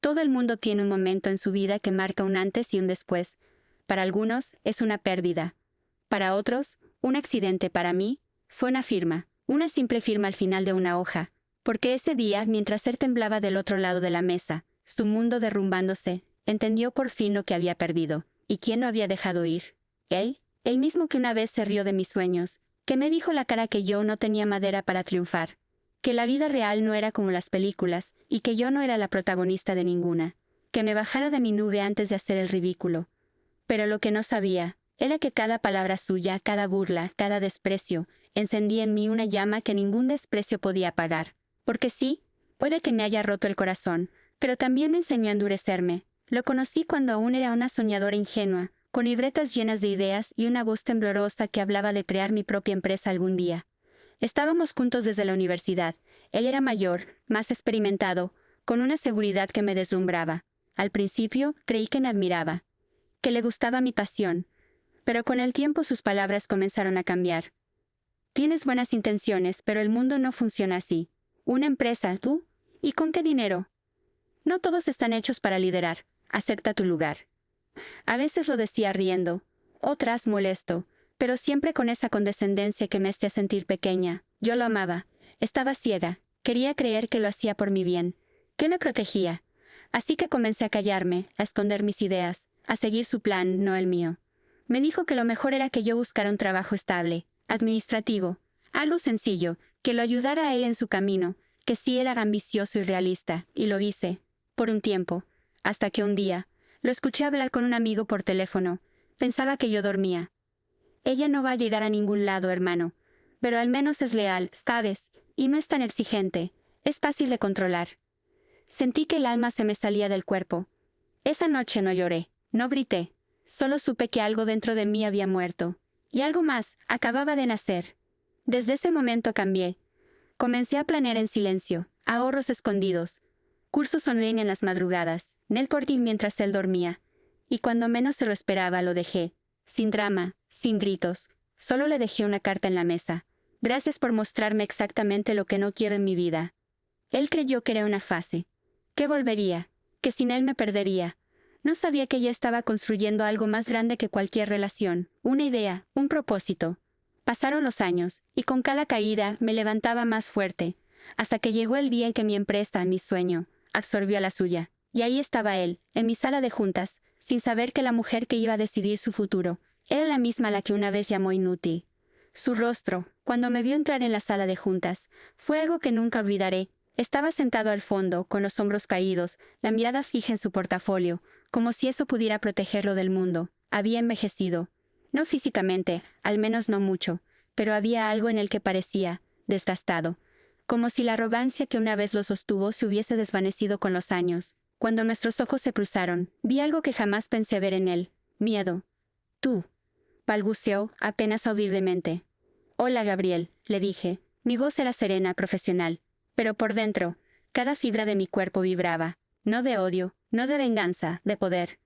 Todo el mundo tiene un momento en su vida que marca un antes y un después. Para algunos, es una pérdida. Para otros, un accidente. Para mí, fue una firma. Una simple firma al final de una hoja. Porque ese día, mientras él temblaba del otro lado de la mesa, su mundo derrumbándose, entendió por fin lo que había perdido. ¿Y quién lo había dejado ir? Él. Él mismo que una vez se rió de mis sueños. Que me dijo la cara que yo no tenía madera para triunfar. Que la vida real no era como las películas, y que yo no era la protagonista de ninguna. Que me bajara de mi nube antes de hacer el ridículo. Pero lo que no sabía, era que cada palabra suya, cada burla, cada desprecio, encendía en mí una llama que ningún desprecio podía apagar. Porque sí, puede que me haya roto el corazón, pero también me enseñó a endurecerme. Lo conocí cuando aún era una soñadora ingenua, con libretas llenas de ideas y una voz temblorosa que hablaba de crear mi propia empresa algún día. Estábamos juntos desde la universidad. Él era mayor, más experimentado, con una seguridad que me deslumbraba. Al principio, creí que me admiraba, que le gustaba mi pasión, pero con el tiempo sus palabras comenzaron a cambiar. Tienes buenas intenciones, pero el mundo no funciona así. Una empresa, ¿tú? ¿Y con qué dinero? No todos están hechos para liderar. Acepta tu lugar. A veces lo decía riendo, otras molesto, pero siempre con esa condescendencia que me hacía sentir pequeña. Yo lo amaba. Estaba ciega. Quería creer que lo hacía por mi bien, que me protegía. Así que comencé a callarme, a esconder mis ideas, a seguir su plan, no el mío. Me dijo que lo mejor era que yo buscara un trabajo estable, administrativo, algo sencillo, que lo ayudara a él en su camino, que sí era ambicioso y realista, y lo hice, por un tiempo, hasta que un día, lo escuché hablar con un amigo por teléfono. Pensaba que yo dormía. Ella no va a llegar a ningún lado, hermano, pero al menos es leal, ¿sabes? Y no es tan exigente. Es fácil de controlar. Sentí que el alma se me salía del cuerpo. Esa noche no lloré, no grité. Solo supe que algo dentro de mí había muerto. Y algo más, acababa de nacer. Desde ese momento cambié. Comencé a planear en silencio, ahorros escondidos, cursos online en las madrugadas, networking mientras él dormía. Y cuando menos se lo esperaba, lo dejé. Sin drama, sin gritos. Solo le dejé una carta en la mesa. Gracias por mostrarme exactamente lo que no quiero en mi vida. Él creyó que era una fase. Que volvería. Que sin él me perdería. No sabía que ya estaba construyendo algo más grande que cualquier relación. Una idea, un propósito. Pasaron los años, y con cada caída me levantaba más fuerte. Hasta que llegó el día en que mi empresa, mi sueño, absorbió la suya. Y ahí estaba él, en mi sala de juntas, sin saber que la mujer que iba a decidir su futuro era la misma a la que una vez llamó inútil. Su rostro, cuando me vio entrar en la sala de juntas, fue algo que nunca olvidaré. Estaba sentado al fondo, con los hombros caídos, la mirada fija en su portafolio, como si eso pudiera protegerlo del mundo. Había envejecido. No físicamente, al menos no mucho, pero había algo en él que parecía desgastado, como si la arrogancia que una vez lo sostuvo se hubiese desvanecido con los años. Cuando nuestros ojos se cruzaron, vi algo que jamás pensé ver en él: miedo. Tú, balbuceó, apenas audiblemente. Hola, Gabriel, le dije. Mi voz era serena, profesional, pero por dentro, cada fibra de mi cuerpo vibraba. No de odio, no de venganza, de poder.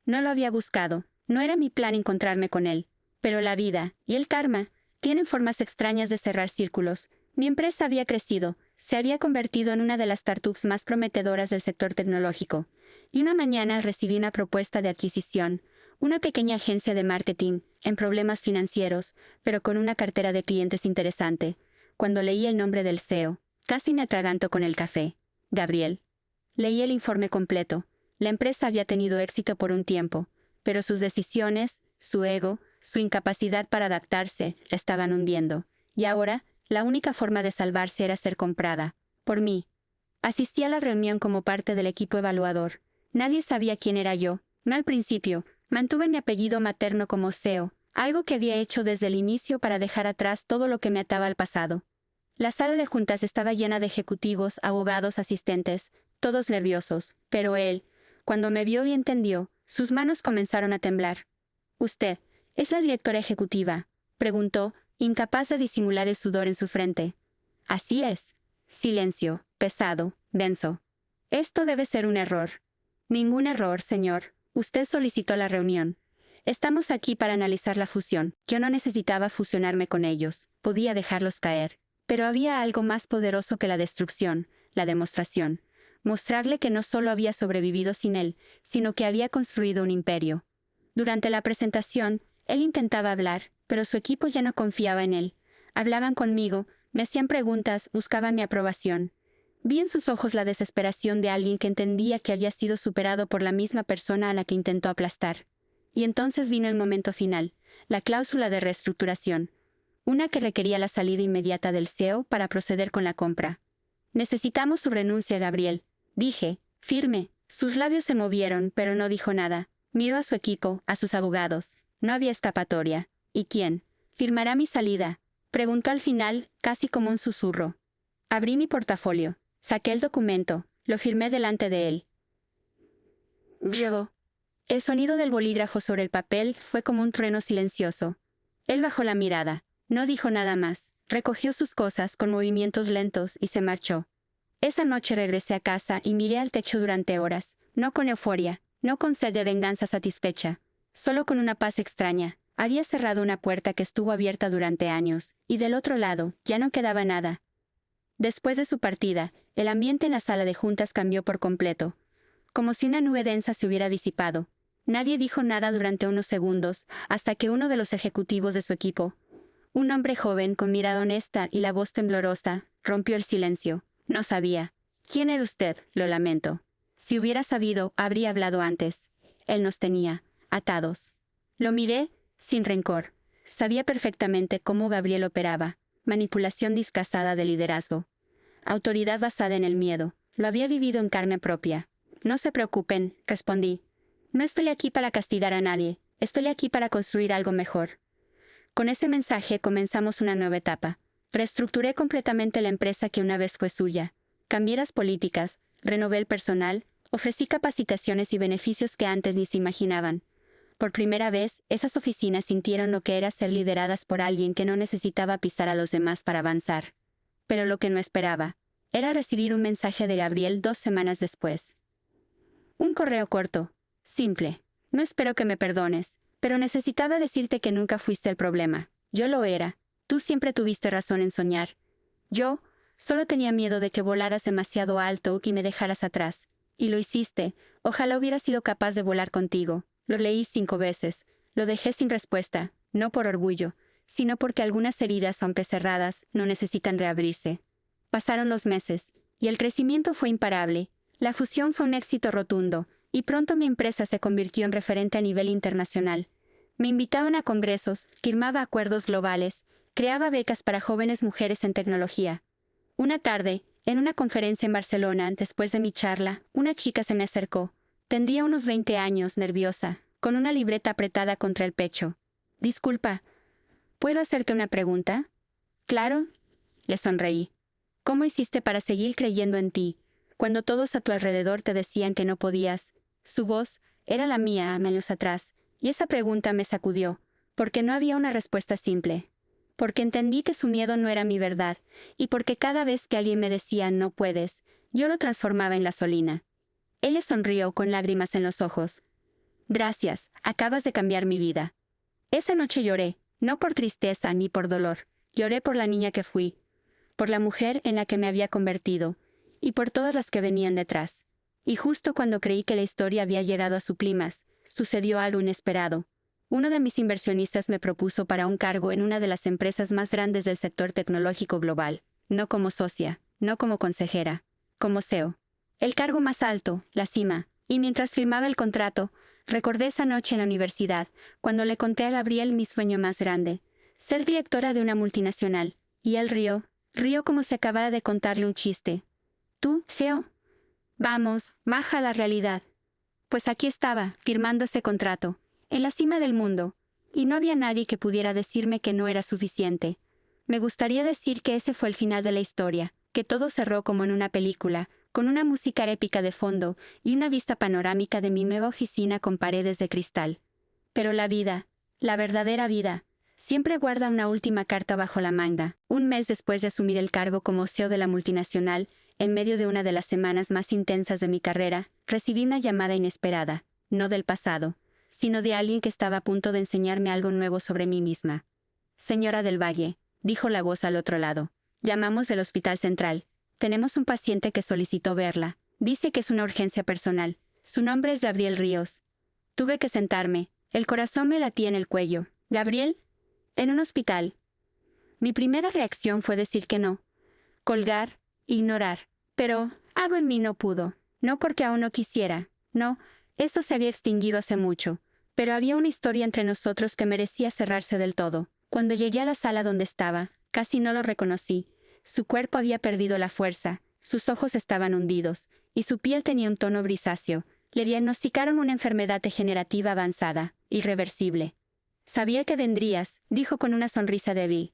No lo había buscado, no era mi plan encontrarme con él. Pero la vida, y el karma, tienen formas extrañas de cerrar círculos. Mi empresa había crecido, se había convertido en una de las startups más prometedoras del sector tecnológico. Y una mañana recibí una propuesta de adquisición, una pequeña agencia de marketing, en problemas financieros, pero con una cartera de clientes interesante. Cuando leí el nombre del CEO, casi me atraganto con el café. Gabriel. Leí el informe completo. La empresa había tenido éxito por un tiempo, pero sus decisiones, su ego, su incapacidad para adaptarse, la estaban hundiendo. Y ahora, la única forma de salvarse era ser comprada. Por mí. Asistí a la reunión como parte del equipo evaluador. Nadie sabía quién era yo. No al principio. Mantuve mi apellido materno como CEO, algo que había hecho desde el inicio para dejar atrás todo lo que me ataba al pasado. La sala de juntas estaba llena de ejecutivos, abogados, asistentes, todos nerviosos, pero él, cuando me vio y entendió, sus manos comenzaron a temblar. «¿Usted es la directora ejecutiva?», preguntó, incapaz de disimular el sudor en su frente. «Así es». Silencio, pesado, denso. «Esto debe ser un error». «Ningún error, señor. Usted solicitó la reunión. Estamos aquí para analizar la fusión. Yo no necesitaba fusionarme con ellos. Podía dejarlos caer. Pero había algo más poderoso que la destrucción, la demostración. mostrarle que no solo había sobrevivido sin él, sino que había construido un imperio. Durante la presentación, él intentaba hablar, pero su equipo ya no confiaba en él. Hablaban conmigo, me hacían preguntas, buscaban mi aprobación. Vi en sus ojos la desesperación de alguien que entendía que había sido superado por la misma persona a la que intentó aplastar. Y entonces vino el momento final, la cláusula de reestructuración, una que requería la salida inmediata del CEO para proceder con la compra. Necesitamos su renuncia, Gabriel, dije, firme. Sus labios se movieron, pero no dijo nada. Miró a su equipo, a sus abogados. No había escapatoria. ¿Y quién firmará mi salida?, preguntó al final, casi como un susurro. Abrí mi portafolio. Saqué el documento, lo firmé delante de él. Llegó. El sonido del bolígrafo sobre el papel fue como un trueno silencioso. Él bajó la mirada. No dijo nada más. Recogió sus cosas con movimientos lentos y se marchó. Esa noche regresé a casa y miré al techo durante horas, no con euforia, no con sed de venganza satisfecha, solo con una paz extraña. Había cerrado una puerta que estuvo abierta durante años, y del otro lado ya no quedaba nada. Después de su partida, el ambiente en la sala de juntas cambió por completo, como si una nube densa se hubiera disipado. Nadie dijo nada durante unos segundos, hasta que uno de los ejecutivos de su equipo, un hombre joven con mirada honesta y la voz temblorosa, rompió el silencio. No sabía. ¿Quién era usted? Lo lamento. Si hubiera sabido, habría hablado antes. Él nos tenía atados. Lo miré, sin rencor. Sabía perfectamente cómo Gabriel operaba. Manipulación disfrazada de liderazgo. Autoridad basada en el miedo. Lo había vivido en carne propia. No se preocupen, respondí. No estoy aquí para castigar a nadie. Estoy aquí para construir algo mejor. Con ese mensaje comenzamos una nueva etapa. Reestructuré completamente la empresa que una vez fue suya. Cambié las políticas, renové el personal, ofrecí capacitaciones y beneficios que antes ni se imaginaban. Por primera vez, esas oficinas sintieron lo que era ser lideradas por alguien que no necesitaba pisar a los demás para avanzar. Pero lo que no esperaba era recibir un mensaje de Gabriel 2 semanas después. Un correo corto, simple. No espero que me perdones, pero necesitaba decirte que nunca fuiste el problema. Yo lo era. Tú siempre tuviste razón en soñar. Yo solo tenía miedo de que volaras demasiado alto y me dejaras atrás. Y lo hiciste. Ojalá hubiera sido capaz de volar contigo. Lo leí 5 veces. Lo dejé sin respuesta, no por orgullo, sino porque algunas heridas, aunque cerradas, no necesitan reabrirse. Pasaron los meses, y el crecimiento fue imparable. La fusión fue un éxito rotundo, y pronto mi empresa se convirtió en referente a nivel internacional. Me invitaban a congresos, firmaba acuerdos globales, creaba becas para jóvenes mujeres en tecnología. Una tarde, en una conferencia en Barcelona, después de mi charla, una chica se me acercó. Tendría unos 20 años, nerviosa, con una libreta apretada contra el pecho. Disculpa, ¿puedo hacerte una pregunta? Claro, le sonreí. ¿Cómo hiciste para seguir creyendo en ti, cuando todos a tu alrededor te decían que no podías? Su voz era la mía años atrás, y esa pregunta me sacudió, porque no había una respuesta simple. Porque entendí que su miedo no era mi verdad, y porque cada vez que alguien me decía no puedes, yo lo transformaba en gasolina. Ella sonrió con lágrimas en los ojos. Gracias, acabas de cambiar mi vida. Esa noche lloré, no por tristeza ni por dolor. Lloré por la niña que fui, por la mujer en la que me había convertido, y por todas las que venían detrás. Y justo cuando creí que la historia había llegado a su clímax, sucedió algo inesperado. Uno de mis inversionistas me propuso para un cargo en una de las empresas más grandes del sector tecnológico global, no como socia, no como consejera, como CEO. El cargo más alto, la cima, y mientras firmaba el contrato, recordé esa noche en la universidad, cuando le conté a Gabriel mi sueño más grande, ser directora de una multinacional, y él rió como si acabara de contarle un chiste. ¿Tú, feo? Vamos, baja a la realidad. Pues aquí estaba, firmando ese contrato, en la cima del mundo, y no había nadie que pudiera decirme que no era suficiente. Me gustaría decir que ese fue el final de la historia, que todo cerró como en una película, con una música épica de fondo y una vista panorámica de mi nueva oficina con paredes de cristal. Pero la vida, la verdadera vida, siempre guarda una última carta bajo la manga. Un mes después de asumir el cargo como CEO de la multinacional, en medio de una de las semanas más intensas de mi carrera, recibí una llamada inesperada, no del pasado, sino de alguien que estaba a punto de enseñarme algo nuevo sobre mí misma. Señora del Valle, dijo la voz al otro lado. Llamamos del Hospital Central. Tenemos un paciente que solicitó verla. Dice que es una urgencia personal. Su nombre es Gabriel Ríos. Tuve que sentarme. El corazón me latía en el cuello. ¿Gabriel? En un hospital. Mi primera reacción fue decir que no. Colgar, ignorar. Pero algo en mí no pudo. No porque aún no quisiera. No, eso se había extinguido hace mucho. Pero había una historia entre nosotros que merecía cerrarse del todo. Cuando llegué a la sala donde estaba, casi no lo reconocí. Su cuerpo había perdido la fuerza, sus ojos estaban hundidos, y su piel tenía un tono grisáceo. Le diagnosticaron una enfermedad degenerativa avanzada, irreversible. Sabía que vendrías, dijo con una sonrisa débil.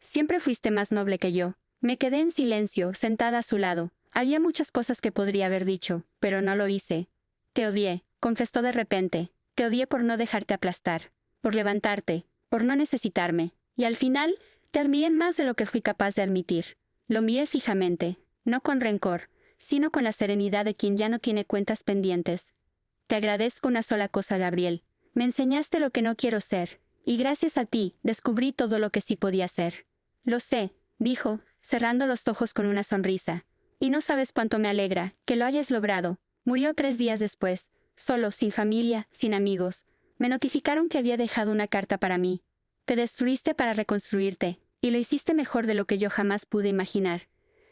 Siempre fuiste más noble que yo. Me quedé en silencio, sentada a su lado. Había muchas cosas que podría haber dicho, pero no lo hice. Te odié, confesó de repente. Te odié por no dejarte aplastar, por levantarte, por no necesitarme. Y al final, te admiré más de lo que fui capaz de admitir. Lo miré fijamente, no con rencor, sino con la serenidad de quien ya no tiene cuentas pendientes. Te agradezco una sola cosa, Gabriel. Me enseñaste lo que no quiero ser, y gracias a ti, descubrí todo lo que sí podía ser. Lo sé, dijo, cerrando los ojos con una sonrisa. Y no sabes cuánto me alegra que lo hayas logrado. Murió 3 días después, solo, sin familia, sin amigos. Me notificaron que había dejado una carta para mí. Te destruiste para reconstruirte, y lo hiciste mejor de lo que yo jamás pude imaginar.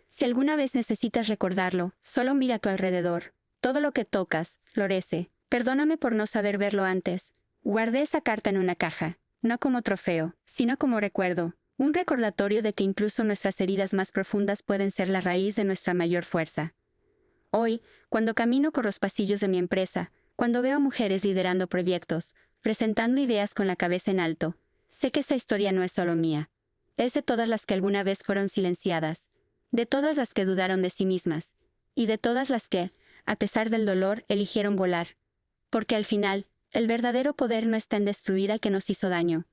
Si alguna vez necesitas recordarlo, solo mira a tu alrededor. Todo lo que tocas, florece. Perdóname por no saber verlo antes. Guardé esa carta en una caja, no como trofeo, sino como recuerdo. Un recordatorio de que incluso nuestras heridas más profundas pueden ser la raíz de nuestra mayor fuerza. Hoy, cuando camino por los pasillos de mi empresa, cuando veo a mujeres liderando proyectos, presentando ideas con la cabeza en alto, sé que esa historia no es solo mía. Es de todas las que alguna vez fueron silenciadas, de todas las que dudaron de sí mismas, y de todas las que, a pesar del dolor, eligieron volar. Porque al final, el verdadero poder no está en destruir al que nos hizo daño.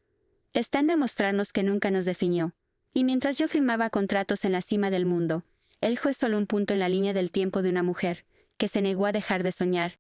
Está en demostrarnos que nunca nos definió. Y mientras yo firmaba contratos en la cima del mundo, él fue solo un punto en la línea del tiempo de una mujer, que se negó a dejar de soñar,